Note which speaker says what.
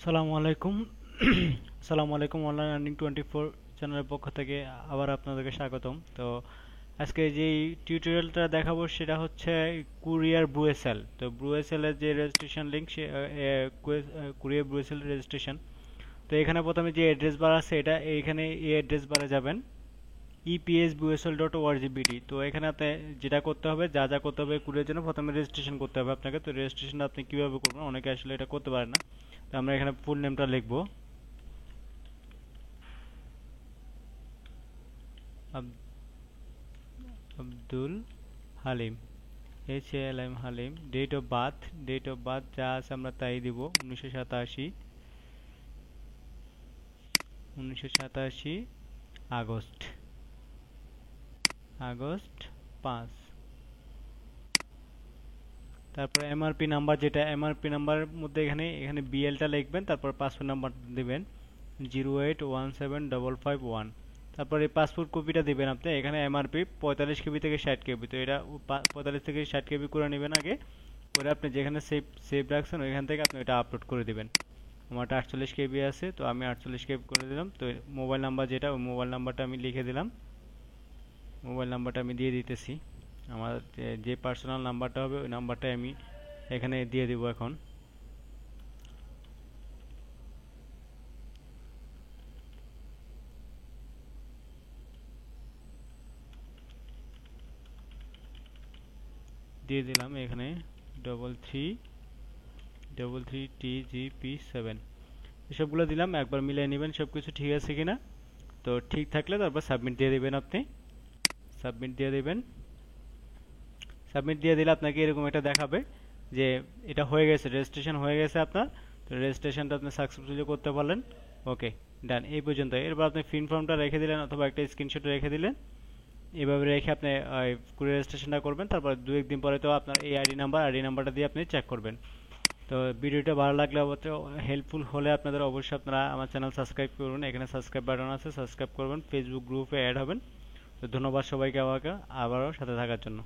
Speaker 1: সালামু আলাইকুম। সালামু আলাইকুম, অনলাইন আর্নিং 24 চ্যানেলের পক্ষ থেকে আবার আপনাদেরকে স্বাগতম। তো আজকে যে টিউটোরিয়ালটা দেখাবো সেটা হচ্ছে কুরিয়ার ব্রুয়েসেল। তো ব্রুয়েসেলের যে রেজিস্ট্রেশন লিঙ্ক, সে কুরিয়ার ব্রুয়েসেল রেজিস্ট্রেশন। তো এখানে প্রথমে যে অ্যাড্রেস বার আছে, এটা এইখানে এই অ্যাড্রেস বারে যাবেন, epsbuesel.org.bd। তো এখানে আপনি যেটা করতে হবে, যা যা করতে হবে কুরিয়ার জন্য, প্রথমে রেজিস্ট্রেশন করতে হবে আপনাকে। তো রেজিস্ট্রেশন আপনি কিভাবে করবেন, অনেকে আসলে এটা করতে পারে না। তো আমরা এখানে ফুল নেমটা লিখবো, আব- Abdul Halim, HALM Halim. Date of birth যা আছে আমরা তাই দিব, 1987 আগস্ট আগস্ট 5। তারপর এমআরপি নাম্বার, যেটা এমআরপি নাম্বারের মধ্যে এখানে এখানে বিএলটা লিখবেন, তারপর পাসপোর্ট নাম্বার দিবেন 0817551। তারপর এই পাসপোর্ট কপিটা দিবেন আপনি। এখানে এমআরপি 45 কেবি থেকে 60 কেবি, তো এটা 45 থেকে 60 কেবি করে নেবেন আগে। করে আপনি যেখানে সেভ সেভ রাখছেন ওইখান থেকে আপনি এটা আপলোড করে দিবেন। আমারটা 48 কেবি আছে, তো আমি 48 কেবি করে দিলাম। তো মোবাইল নাম্বার যেটা, ওই মোবাইল নাম্বারটা আমি লিখে দিলাম। মোবাইল নাম্বারটা আমি দিয়ে দিতেছি। আমার যে পার্সোনাল নাম্বারটা হবে ওই নাম্বারটাই আমি এখানে দিয়ে দিব এখন। দিয়ে দিলাম এখানে 3333TGP7, এসবগুলো দিলাম। একবার মিলিয়ে নেবেন সবকিছু ঠিক আছে কিনা। তো ঠিক থাকলে তারপর সাবমিট দিয়ে দিবেন আপনি। সাবমিট দিয়ে দিবেন। সাবমিট দিয়ে দিলে আপনাকে এরকম একটা দেখাবে যে এটা হয়ে গেছে, রেজিস্ট্রেশন হয়ে গেছে আপনার। তো রেজিস্ট্রেশনটা আপনি সাকসেসফুলি করতে পারলেন। ওকে, ডান, এই পর্যন্ত। এরপর আপনি পিন ফর্মটা রেখে দিলেন অথবা একটা স্ক্রিনশট রেখে দিলেন। এভাবে রেখে আপনি কুরিয়ার রেজিস্ট্রেশনটা করবেন। তারপর দু একদিন পরে তো আপনার এই আইডি নাম্বারটা দিয়ে আপনি চেক করবেন। তো ভিডিওটা ভালো লাগলে, অবশ্যই হেল্পফুল হলে আপনাদের অবশ্যই আপনারা আমার চ্যানেল সাবস্ক্রাইব করবেন। এখানে সাবস্ক্রাইব বাটন আছে, সাবস্ক্রাইব করবেন। ফেসবুক গ্রুপে অ্যাড হবেন। তো ধন্যবাদ সবাইকে আমাকে আবারও সাথে থাকার জন্য।